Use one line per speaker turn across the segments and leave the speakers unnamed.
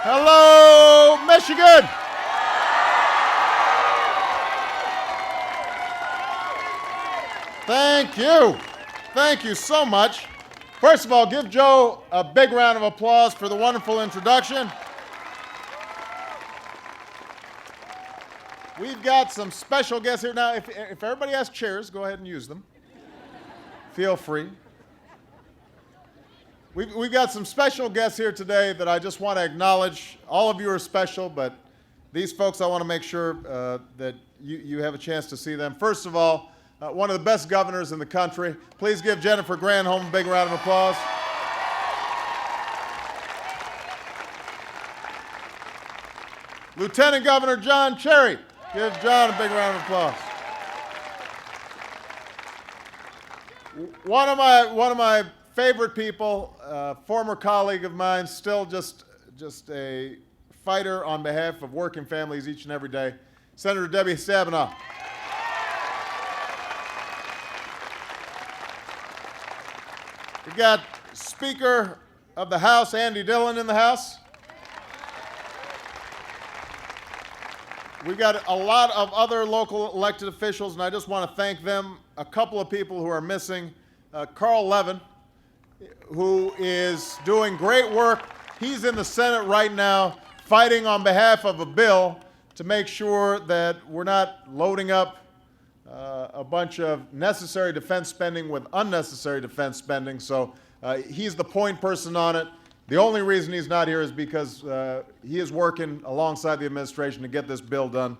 Hello, Michigan. Thank you. Thank you so much. First of all, give Joe a big round of applause for the wonderful introduction. We've got some special guests here. Now, if everybody has chairs, go ahead and use them. Feel free. We've got some special guests here today that I just want to acknowledge. All of you are special, but these folks, I want to make sure that you have a chance to see them. First of all, one of the best governors in the country. Please give Jennifer Granholm a big round of applause. Lieutenant Governor John Cherry. Give John a big round of applause. One of my favorite people, former colleague of mine, still just a fighter on behalf of working families each and every day, Senator Debbie Stabenow. We got Speaker of the House, Andy Dillon, in the House. We've got a lot of other local elected officials, and I just want to thank them. A couple of people who are missing. Carl Levin, who is doing great work. He's in the Senate right now fighting on behalf of a bill to make sure that we're not loading up a bunch of necessary defense spending with unnecessary defense spending. So he's the point person on it. The only reason he's not here is because he is working alongside the administration to get this bill done.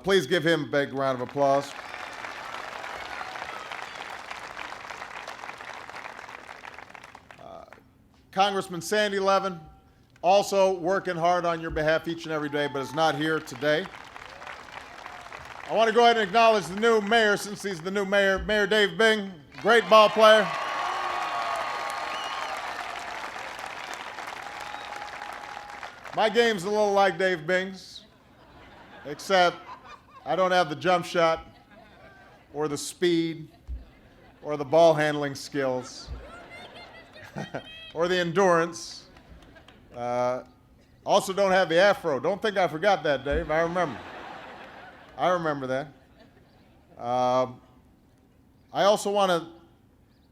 Please give him a big round of applause. Congressman Sandy Levin, also working hard on your behalf each and every day, but is not here today. I want to go ahead and acknowledge the new mayor, since he's the new mayor, Mayor Dave Bing, great ball player. My game's a little like Dave Bing's, except I don't have the jump shot or the speed or the ball handling skills or the endurance. Also don't have the afro. Don't think I forgot that, Dave. I remember that. I also want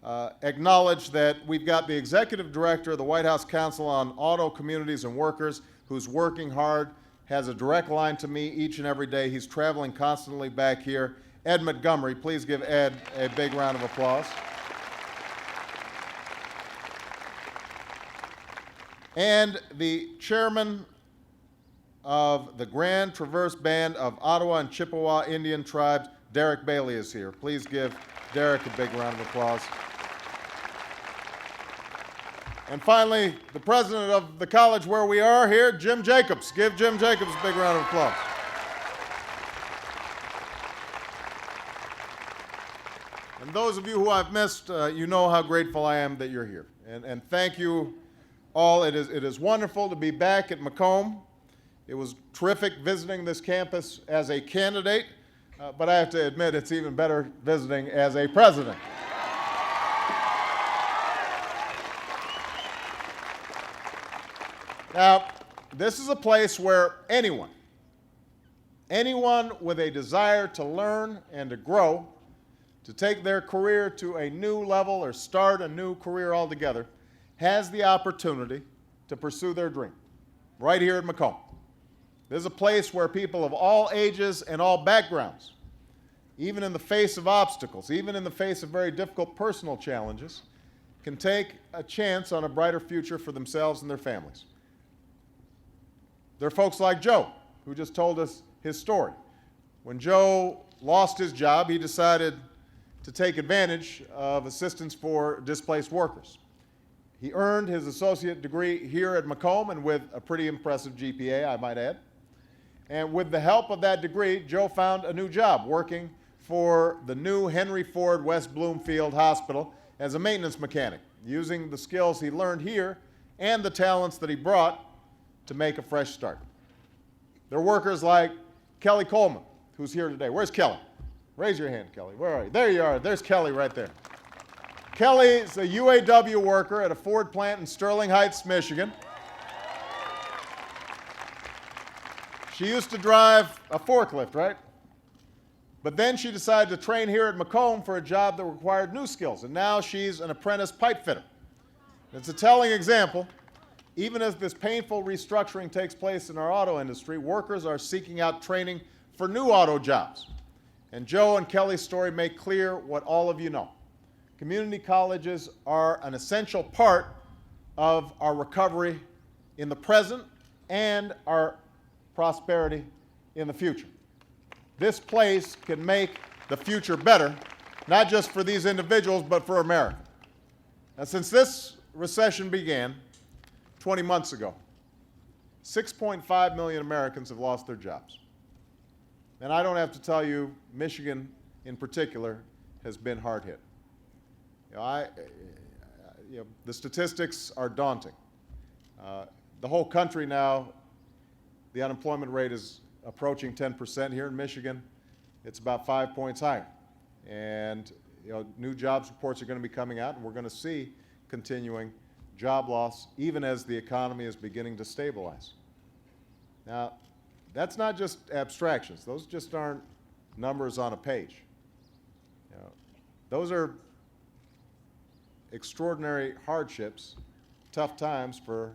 to acknowledge that we've got the executive director of the White House Council on Auto, Communities, and Workers, who's working hard, has a direct line to me each and every day. He's traveling constantly back here. Ed Montgomery, please give Ed a big round of applause. And the chairman of the Grand Traverse Band of Ottawa and Chippewa Indian Tribes, Derek Bailey, is here. Please give Derek a big round of applause. And finally, the president of the college where we are here, Jim Jacobs. Give Jim Jacobs a big round of applause. And those of you who I've missed, you know how grateful I am that you're here. And thank you all. It is wonderful to be back at Macomb. It was terrific visiting this campus as a candidate, but I have to admit it's even better visiting as a president. Now, this is a place where anyone with a desire to learn and to grow, to take their career to a new level or start a new career altogether, has the opportunity to pursue their dream, right here at Macomb. This is a place where people of all ages and all backgrounds, even in the face of obstacles, even in the face of very difficult personal challenges, can take a chance on a brighter future for themselves and their families. There are folks like Joe, who just told us his story. When Joe lost his job, he decided to take advantage of assistance for displaced workers. He earned his associate degree here at Macomb, and with a pretty impressive GPA, I might add. And with the help of that degree, Joe found a new job working for the new Henry Ford West Bloomfield Hospital as a maintenance mechanic, using the skills he learned here and the talents that he brought to make a fresh start. There are workers like Kelly Coleman, who's here today. Where's Kelly? Raise your hand, Kelly. Where are you? There you are. There's Kelly right there. Kelly is a UAW worker at a Ford plant in Sterling Heights, Michigan. She used to drive a forklift, right? But then she decided to train here at Macomb for a job that required new skills, and now she's an apprentice pipe fitter. It's a telling example. Even as this painful restructuring takes place in our auto industry, workers are seeking out training for new auto jobs. And Joe and Kelly's story make clear what all of you know. Community colleges are an essential part of our recovery in the present and our prosperity in the future. This place can make the future better, not just for these individuals, but for America. Now, since this recession began 20 months ago, 6.5 million Americans have lost their jobs. And I don't have to tell you, Michigan in particular has been hard hit. The statistics are daunting. The whole country now, the unemployment rate is approaching 10%. Here in Michigan, it's about 5 points higher. And new jobs reports are going to be coming out, and we're going to see continuing job loss even as the economy is beginning to stabilize. Now, that's not just abstractions. Those just aren't numbers on a page. Those are extraordinary hardships, tough times for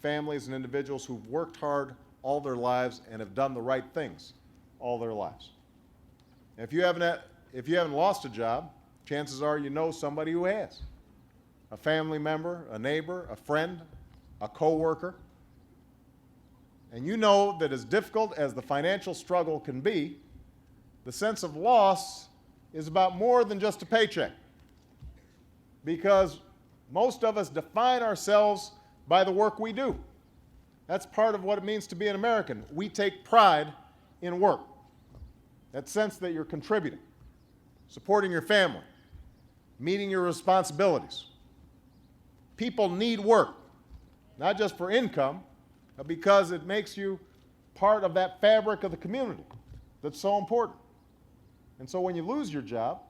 families and individuals who've worked hard all their lives and have done the right things all their lives. If you haven't lost a job, chances are you know somebody who has. A family member, a neighbor, a friend, a coworker. And you know that as difficult as the financial struggle can be, the sense of loss is about more than just a paycheck. Because most of us define ourselves by the work we do. That's part of what it means to be an American. We take pride in work. That sense that you're contributing, supporting your family, meeting your responsibilities. People need work, not just for income, but because it makes you part of that fabric of the community that's so important. And so when you lose your job,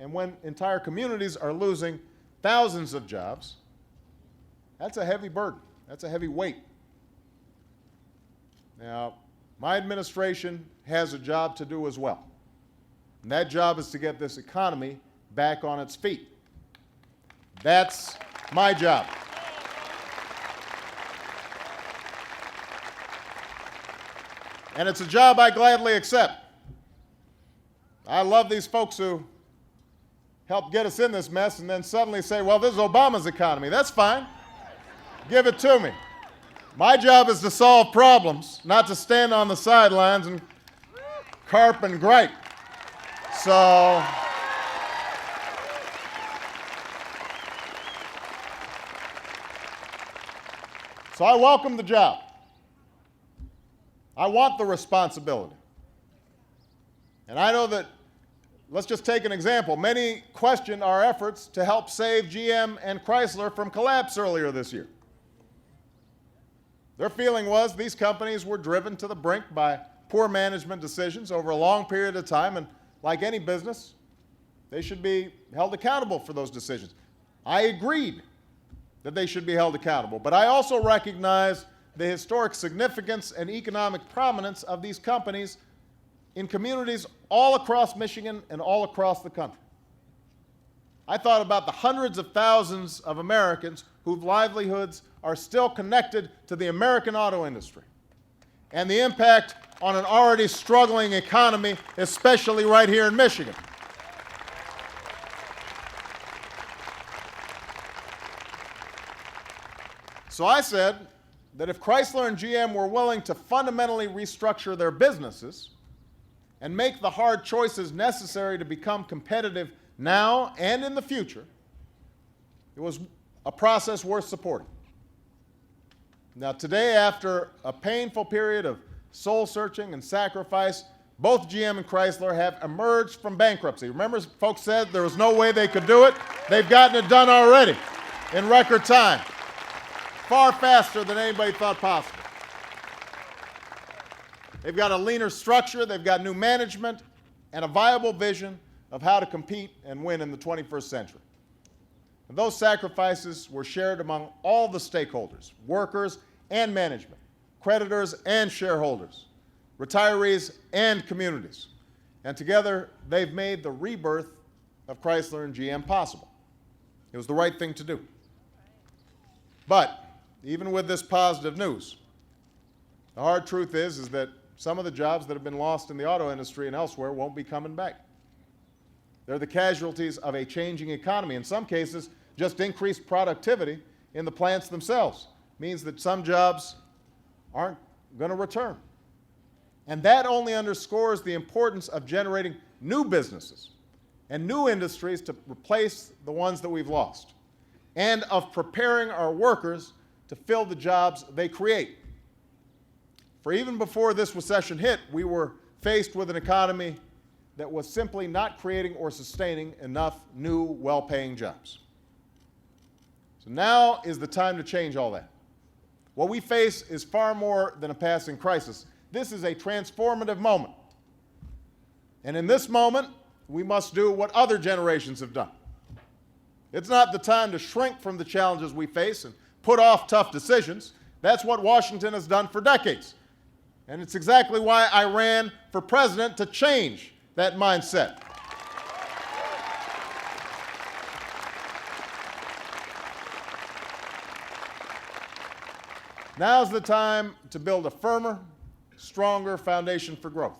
and when entire communities are losing thousands of jobs, that's a heavy burden. That's a heavy weight. Now, my administration has a job to do as well. And that job is to get this economy back on its feet. That's my job. And it's a job I gladly accept. I love these folks who help get us in this mess and then suddenly say, well, this is Obama's economy. That's fine. Give it to me. My job is to solve problems, not to stand on the sidelines and carp and gripe. So I welcome the job. I want the responsibility. And I know that, let's just take an example. Many questioned our efforts to help save GM and Chrysler from collapse earlier this year. Their feeling was these companies were driven to the brink by poor management decisions over a long period of time, and like any business, they should be held accountable for those decisions. I agreed that they should be held accountable, but I also recognize the historic significance and economic prominence of these companies in communities all across Michigan and all across the country. I thought about the hundreds of thousands of Americans whose livelihoods are still connected to the American auto industry and the impact on an already struggling economy, especially right here in Michigan. So I said that if Chrysler and GM were willing to fundamentally restructure their businesses and make the hard choices necessary to become competitive now and in the future, it was a process worth supporting. Now today, after a painful period of soul-searching and sacrifice, both GM and Chrysler have emerged from bankruptcy. Remember, folks said there was no way they could do it? They've gotten it done already in record time, far faster than anybody thought possible. They've got a leaner structure, they've got new management, and a viable vision of how to compete and win in the 21st century. And those sacrifices were shared among all the stakeholders, workers and management, creditors and shareholders, retirees, and communities. And together, they've made the rebirth of Chrysler and GM possible. It was the right thing to do. But even with this positive news, the hard truth is that some of the jobs that have been lost in the auto industry and elsewhere won't be coming back. They're the casualties of a changing economy. In some cases, just increased productivity in the plants themselves means that some jobs aren't going to return. And that only underscores the importance of generating new businesses and new industries to replace the ones that we've lost, and of preparing our workers to fill the jobs they create. For even before this recession hit, we were faced with an economy that was simply not creating or sustaining enough new, well-paying jobs. So now is the time to change all that. What we face is far more than a passing crisis. This is a transformative moment. And in this moment, we must do what other generations have done. It's not the time to shrink from the challenges we face and put off tough decisions. That's what Washington has done for decades. And it's exactly why I ran for president, to change that mindset. Now's the time to build a firmer, stronger foundation for growth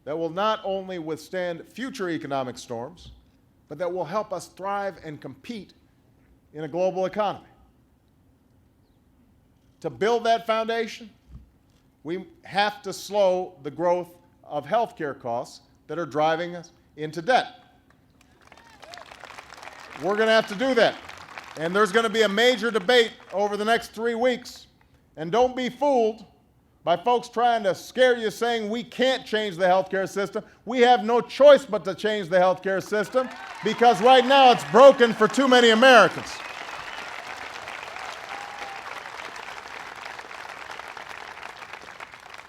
that will not only withstand future economic storms, but that will help us thrive and compete in a global economy. To build that foundation, we have to slow the growth of healthcare costs that are driving us into debt. We're going to have to do that. And there's going to be a major debate over the next 3 weeks. And don't be fooled by folks trying to scare you saying we can't change the healthcare system. We have no choice but to change the healthcare system, because right now it's broken for too many Americans.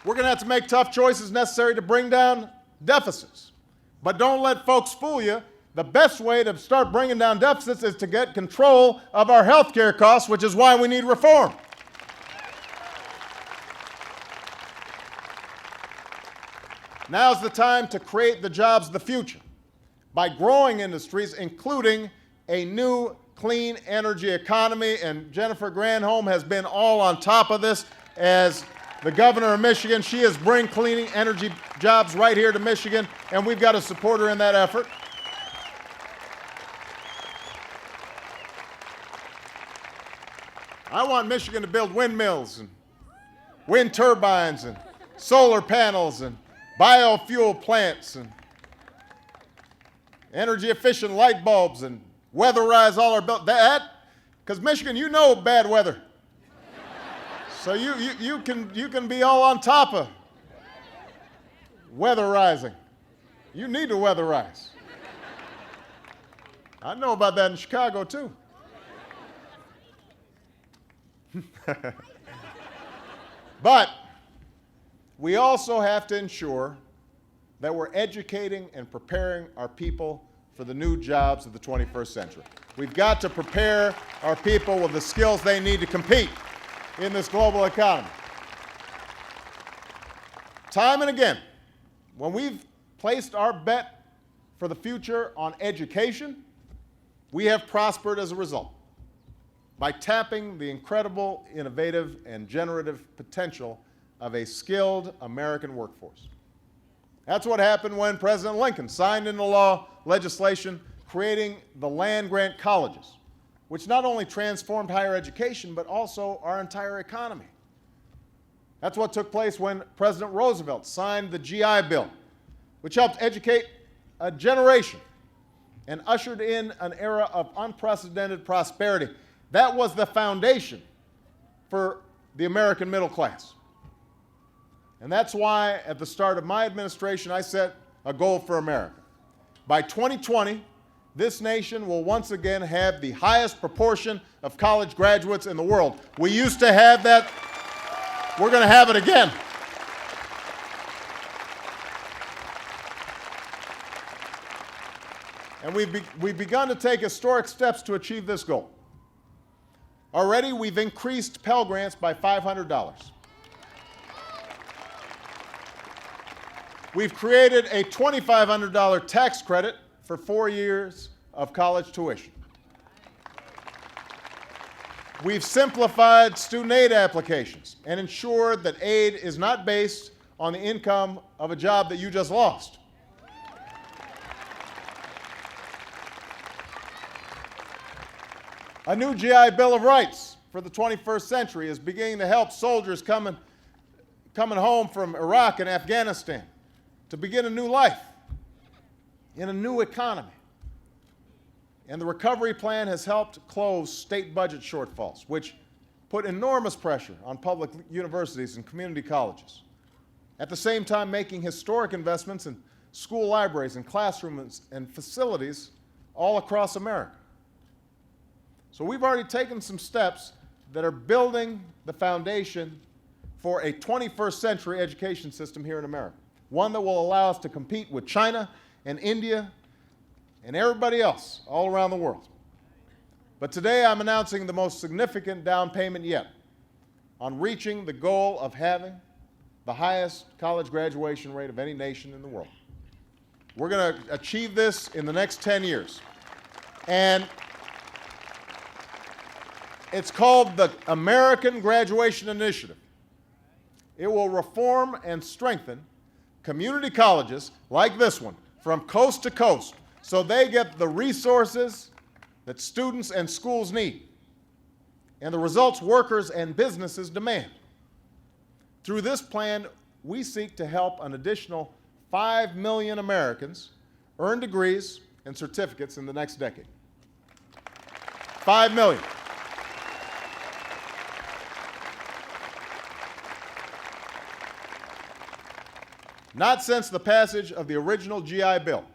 We're going to have to make tough choices necessary to bring down deficits. But don't let folks fool you. The best way to start bringing down deficits is to get control of our health care costs, which is why we need reform. Now's the time to create the jobs of the future by growing industries, including a new clean energy economy. And Jennifer Granholm has been all on top of this as the governor of Michigan. She is bringing clean energy jobs right here to Michigan, and we've got to support her in that effort. I want Michigan to build windmills and wind turbines and solar panels and biofuel plants and energy efficient light bulbs and weatherize all our that, because Michigan, you know bad weather. So you can be all on top of weatherizing. You need to weatherize. I know about that in Chicago too. But we also have to ensure that we're educating and preparing our people for the new jobs of the 21st century. We've got to prepare our people with the skills they need to compete in this global economy. Time and again, when we've placed our bet for the future on education, we have prospered as a result by tapping the incredible, innovative, and generative potential of a skilled American workforce. That's what happened when President Lincoln signed into law legislation creating the land-grant colleges, which not only transformed higher education, but also our entire economy. That's what took place when President Roosevelt signed the GI Bill, which helped educate a generation and ushered in an era of unprecedented prosperity. That was the foundation for the American middle class. And that's why at the start of my administration, I set a goal for America. By 2020, this nation will once again have the highest proportion of college graduates in the world. We used to have that. We're going to have it again. And we've begun to take historic steps to achieve this goal. Already, we've increased Pell Grants by $500. We've created a $2,500 tax credit for 4 years of college tuition. We've simplified student aid applications and ensured that aid is not based on the income of a job that you just lost. A new GI Bill of Rights for the 21st century is beginning to help soldiers coming home from Iraq and Afghanistan to begin a new life in a new economy. And the recovery plan has helped close state budget shortfalls, which put enormous pressure on public universities and community colleges. At the same time, making historic investments in school libraries and classrooms and facilities all across America. So we've already taken some steps that are building the foundation for a 21st century education system here in America, one that will allow us to compete with China and India and everybody else all around the world. But today I'm announcing the most significant down payment yet on reaching the goal of having the highest college graduation rate of any nation in the world. We're going to achieve this in the next 10 years. And it's called the American Graduation Initiative. It will reform and strengthen community colleges like this one from coast to coast so they get the resources that students and schools need and the results workers and businesses demand. Through this plan, we seek to help an additional 5 million Americans earn degrees and certificates in the next decade. 5 million. Not since the passage of the original GI Bill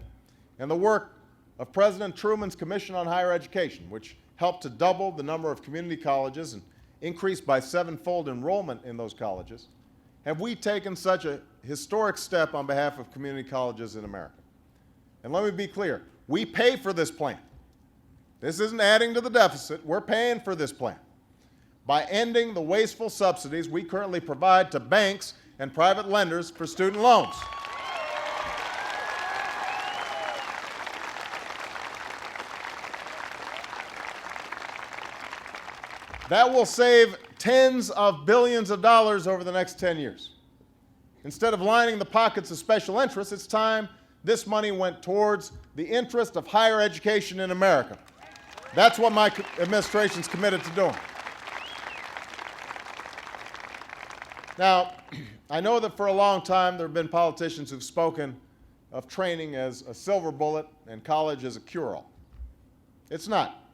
and the work of President Truman's Commission on Higher Education, which helped to double the number of community colleges and increase by 7-fold enrollment in those colleges, have we taken such a historic step on behalf of community colleges in America. And let me be clear, we pay for this plan. This isn't adding to the deficit, we're paying for this plan by ending the wasteful subsidies we currently provide to banks and private lenders for student loans. That will save tens of billions of dollars over the next 10 years. Instead of lining the pockets of special interests, it's time this money went towards the interest of higher education in America. That's what my administration's committed to doing. Now, I know that for a long time there have been politicians who've spoken of training as a silver bullet and college as a cure-all. It's not,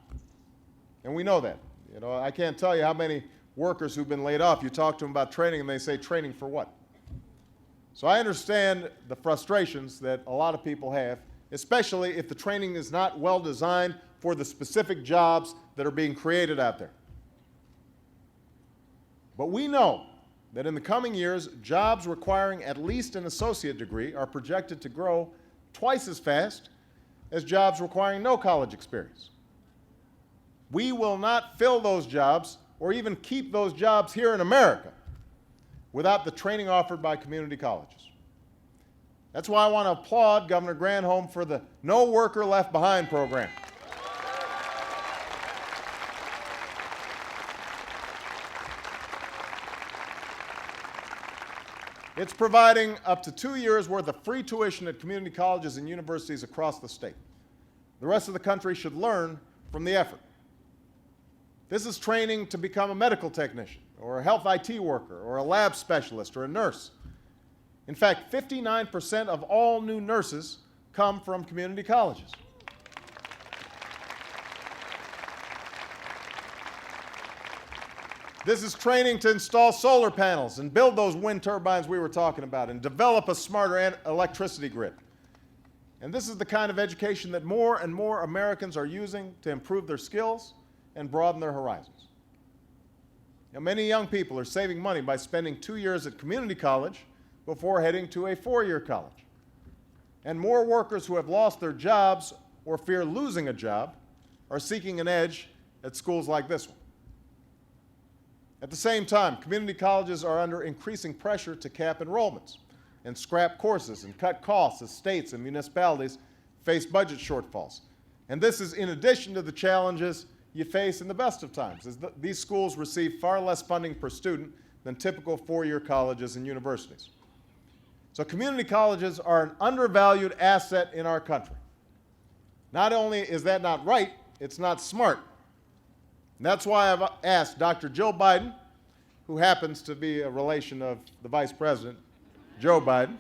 and we know that. You know, I can't tell you how many workers who've been laid off, you talk to them about training and they say, training for what? So I understand the frustrations that a lot of people have, especially if the training is not well designed for the specific jobs that are being created out there. But we know that in the coming years, jobs requiring at least an associate degree are projected to grow twice as fast as jobs requiring no college experience. We will not fill those jobs or even keep those jobs here in America without the training offered by community colleges. That's why I want to applaud Governor Granholm for the No Worker Left Behind program. It's providing up to 2 years' worth of free tuition at community colleges and universities across the state. The rest of the country should learn from the effort. This is training to become a medical technician, or a health IT worker, or a lab specialist, or a nurse. In fact, 59% of all new nurses come from community colleges. This is training to install solar panels and build those wind turbines we were talking about and develop a smarter electricity grid. And this is the kind of education that more and more Americans are using to improve their skills and broaden their horizons. Now, many young people are saving money by spending 2 years at community college before heading to a 4-year college. And more workers who have lost their jobs or fear losing a job are seeking an edge at schools like this one. At the same time, community colleges are under increasing pressure to cap enrollments and scrap courses and cut costs as states and municipalities face budget shortfalls. And this is in addition to the challenges you face in the best of times, as these schools receive far less funding per student than typical four-year colleges and universities. So community colleges are an undervalued asset in our country. Not only is that not right, it's not smart. And that's why I've asked Dr. Jill Biden, who happens to be a relation of the Vice President, Joe Biden,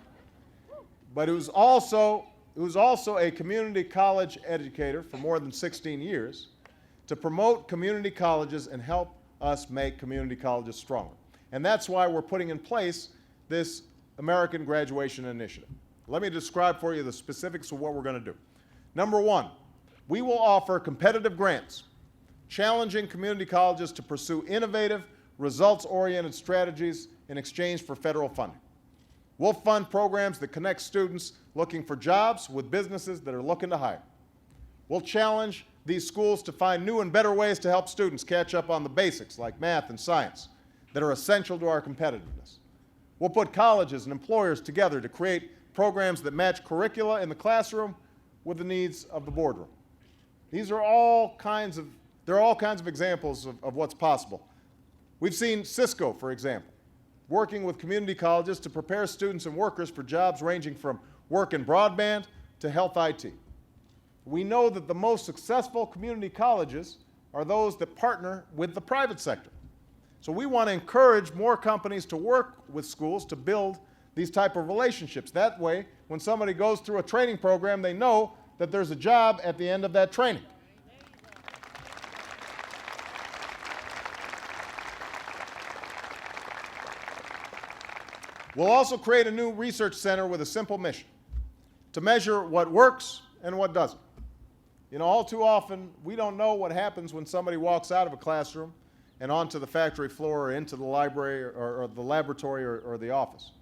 but who's also a community college educator for more than 16 years, to promote community colleges and help us make community colleges stronger. And that's why we're putting in place this American Graduation Initiative. Let me describe for you the specifics of what we're going to do. Number one, we will offer competitive grants, challenging community colleges to pursue innovative, results-oriented strategies in exchange for federal funding. We'll fund programs that connect students looking for jobs with businesses that are looking to hire. We'll challenge these schools to find new and better ways to help students catch up on the basics like math and science that are essential to our competitiveness. We'll put colleges and employers together to create programs that match curricula in the classroom with the needs of the boardroom. These are all kinds of examples of what's possible. We've seen Cisco, for example, working with community colleges to prepare students and workers for jobs ranging from work in broadband to health IT. We know that the most successful community colleges are those that partner with the private sector. So we want to encourage more companies to work with schools to build these type of relationships. That way, when somebody goes through a training program, they know that there's a job at the end of that training. We'll also create a new research center with a simple mission: to measure what works and what doesn't. You know, all too often, we don't know what happens when somebody walks out of a classroom and onto the factory floor or into the library or the laboratory or the office.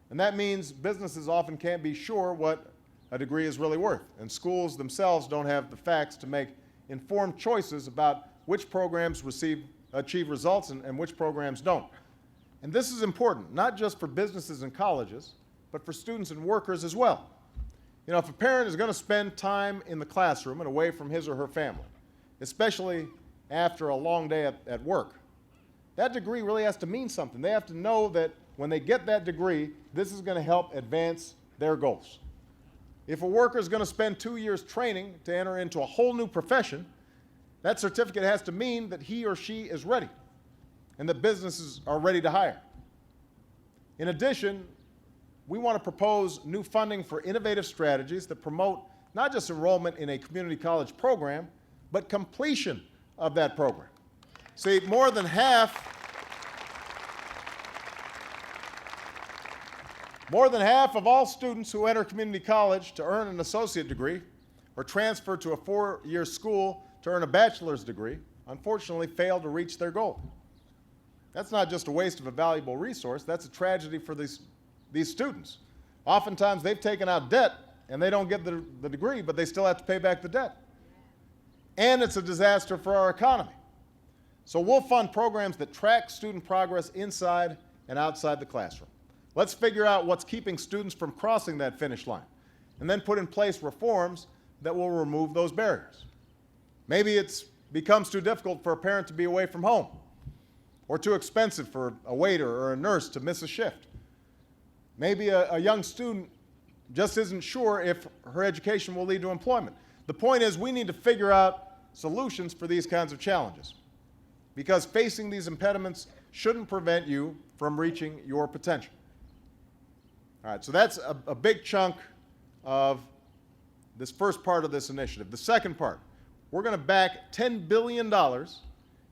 And that means businesses often can't be sure what a degree is really worth, and schools themselves don't have the facts to make informed choices about which programs achieve results and which programs don't. And this is important, not just for businesses and colleges, but for students and workers as well. You know, if a parent is going to spend time in the classroom and away from his or her family, especially after a long day at work, that degree really has to mean something. They have to know that when they get that degree, this is going to help advance their goals. If a worker is going to spend 2 years training to enter into a whole new profession, that certificate has to mean that he or she is ready and that businesses are ready to hire. In addition, we want to propose new funding for innovative strategies that promote not just enrollment in a community college program, but completion of that program. See, more than half of all students who enter community college to earn an associate degree or transfer to a four-year school to earn a bachelor's degree, unfortunately fail to reach their goal. That's not just a waste of a valuable resource, that's a tragedy for these students. Oftentimes they've taken out debt and they don't get the degree, but they still have to pay back the debt. And it's a disaster for our economy. So we'll fund programs that track student progress inside and outside the classroom. Let's figure out what's keeping students from crossing that finish line, and then put in place reforms that will remove those barriers. Maybe it becomes too difficult for a parent to be away from home, or too expensive for a waiter or a nurse to miss a shift. Maybe a young student just isn't sure if her education will lead to employment. The point is, we need to figure out solutions for these kinds of challenges, because facing these impediments shouldn't prevent you from reaching your potential. All right, so that's a big chunk of this first part of this initiative. The second part, we're going to back $10 billion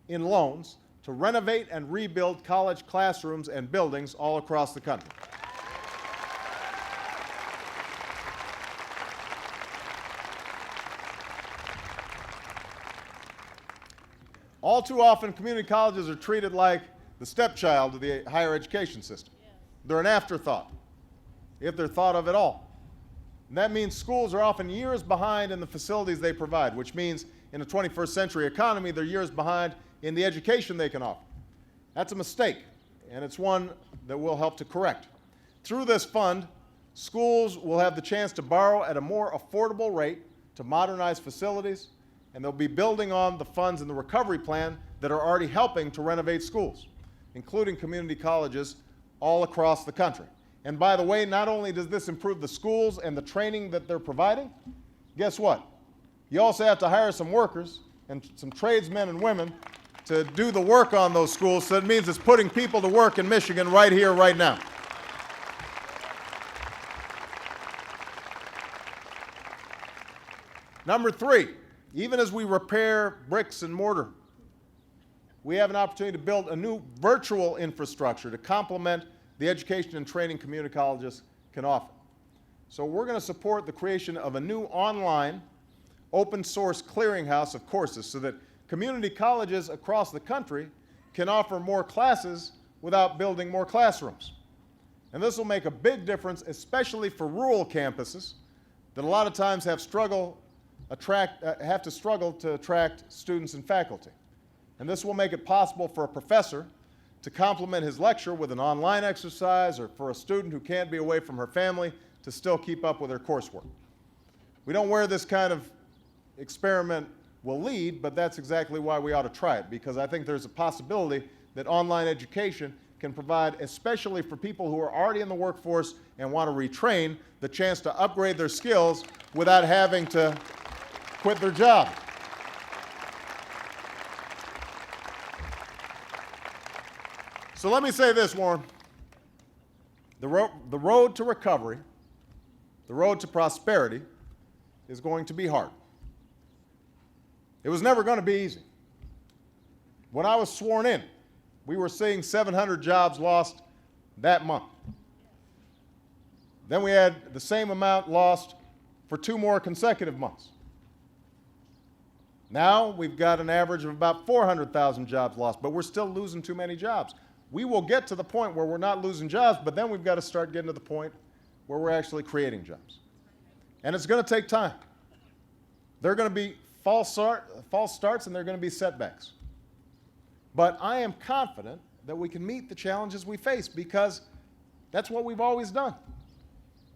in loans to renovate and rebuild college classrooms and buildings all across the country. All too often, community colleges are treated like the stepchild of the higher education system. They're an afterthought, if they're thought of at all. And that means schools are often years behind in the facilities they provide, which means in a 21st century economy, they're years behind in the education they can offer. That's a mistake, and it's one that we'll help to correct. Through this fund, Schools will have the chance to borrow at a more affordable rate to modernize facilities, and they'll be building on the funds in the recovery plan that are already helping to renovate schools, including community colleges all across the country. And by the way, not only does this improve the schools and the training that they're providing, guess what? You also have to hire some workers and some tradesmen and women to do the work on those schools, so that means it's putting people to work in Michigan right here, right now. Number three, even as we repair bricks and mortar, we have an opportunity to build a new virtual infrastructure to complement the education and training community colleges can offer. So we're going to support the creation of a new online open source clearinghouse of courses so that community colleges across the country can offer more classes without building more classrooms. And this will make a big difference, especially for rural campuses that a lot of times have to struggle to attract students and faculty. And this will make it possible for a professor to complement his lecture with an online exercise, or for a student who can't be away from her family to still keep up with her coursework. We don't know where this kind of experiment will lead, but that's exactly why we ought to try it, because I think there's a possibility that online education can provide, especially for people who are already in the workforce and want to retrain, the chance to upgrade their skills without having to quit their job. So let me say this, Warren. The road to recovery, the road to prosperity, is going to be hard. It was never going to be easy. When I was sworn in, we were seeing 700 jobs lost that month. Then we had the same amount lost for 2 more consecutive months. Now we've got an average of about 400,000 jobs lost, but we're still losing too many jobs. We will get to the point where we're not losing jobs, but then we've got to start getting to the point where we're actually creating jobs. And it's going to take time. There are going to be false starts and there are going to be setbacks. But I am confident that we can meet the challenges we face, because that's what we've always done.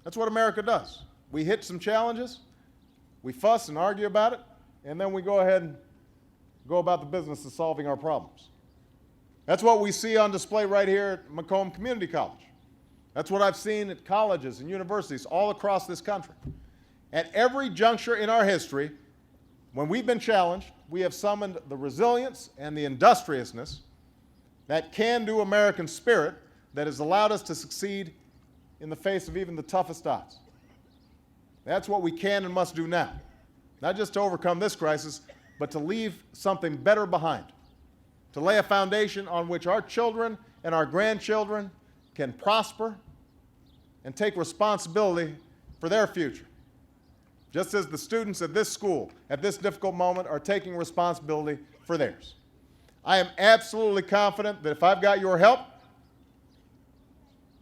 That's what America does. We hit some challenges, we fuss and argue about it, and then we go ahead and go about the business of solving our problems. That's what we see on display right here at Macomb Community College. That's what I've seen at colleges and universities all across this country. At every juncture in our history, when we've been challenged, we have summoned the resilience and the industriousness, that can-do American spirit that has allowed us to succeed in the face of even the toughest odds. That's what we can and must do now. Not just to overcome this crisis, but to leave something better behind, to lay a foundation on which our children and our grandchildren can prosper and take responsibility for their future, just as the students at this school at this difficult moment are taking responsibility for theirs. I am absolutely confident that if I've got your help,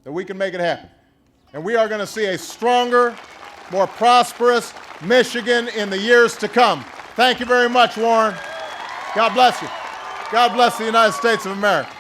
that we can make it happen. And we are going to see a stronger, more prosperous Michigan in the years to come. Thank you very much, Warren. God bless you. God bless the United States of America.